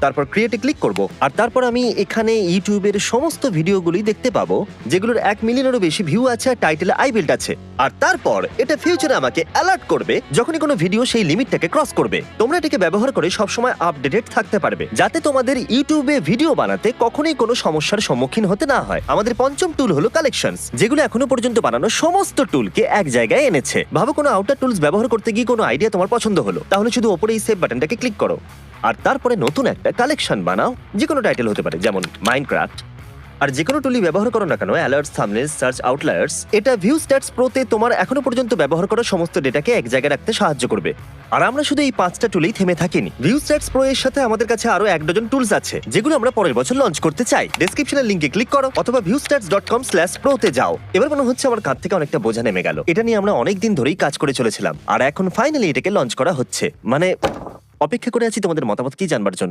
তারপর ক্রিয়েটে ক্লিক করব আর তারপর আমি এখানে ইউটিউবের সমস্ত ভিডিওগুলি দেখতে পাবো যেগুলোর 1 মিলিয়নেরও বেশি ভিউ আছে আর টাইটেলে আই বিল্ড আছে। আর তারপর এটা ফিউচারে আমাকে অ্যালার্ট করবে যখনই কোনো ভিডিও সেই লিমিটটাকে ক্রস করবে। তোমরা এটাকে ব্যবহার করে সবসময় আপডেটেড থাকতে পারবে যাতে তোমাদের ইউটিউবে ভিডিও বানাতে কখনোই কোনো সমস্যার সম্মুখীন হতে না হয়। আমাদের পঞ্চম টুল হলো কালেকশনস, যেগুলো এখনো পর্যন্ত বানানো সমস্ত টুলকে এক জায়গায় এনেছে। ভাবো কোনো আউটার টুলস ব্যবহার করতে গিয়ে কোনো আইডিয়া তোমার পছন্দ হলো, তাহলে শুধু ওপরে এই সেভ বাটনটাকে ক্লিক করো আর তারপরে নতুন একটা কালেকশন বানাও, যে কোনো টাইটেল হতে পারে, যেমন মাইনক্রাফট। আর যে কোনো টুলই ব্যবহার করো না কেন, অ্যালার্টস, থাম্বনেলস, সার্চ, আউটলায়ার্স, এটা ভিউ স্ট্যাটস প্রোতে তোমার এখনো পর্যন্ত ব্যবহার করা সমস্ত ডেটাকে এক জায়গায় রাখতে সাহায্য করবে। আর আমরা শুধু এই 5টা টুলেই থেমে থাকিনি। ভিউ স্ট্যাটস প্রো এর সাথে আমাদের কাছে আরো 1 ডজন টুলস আছে যেগুলো আমরা পরের বছর লঞ্চ করতে চাই। ডেসক্রিপশনের লিংকে ক্লিক করো অথবা viewstats.com/pro তে যাও। এবার মনে হচ্ছে আমার কাঁধ থেকে অনেকটা বোঝা নেমে গেল। এটা নিয়ে আমরা অনেক দিন ধরেই কাজ করে চলেছিলাম আর এখন ফাইনালি এটাকে লঞ্চ করা হচ্ছে। মানে অপেক্ষা করে আছি তোমাদের মতামত কি জানবার জন্য।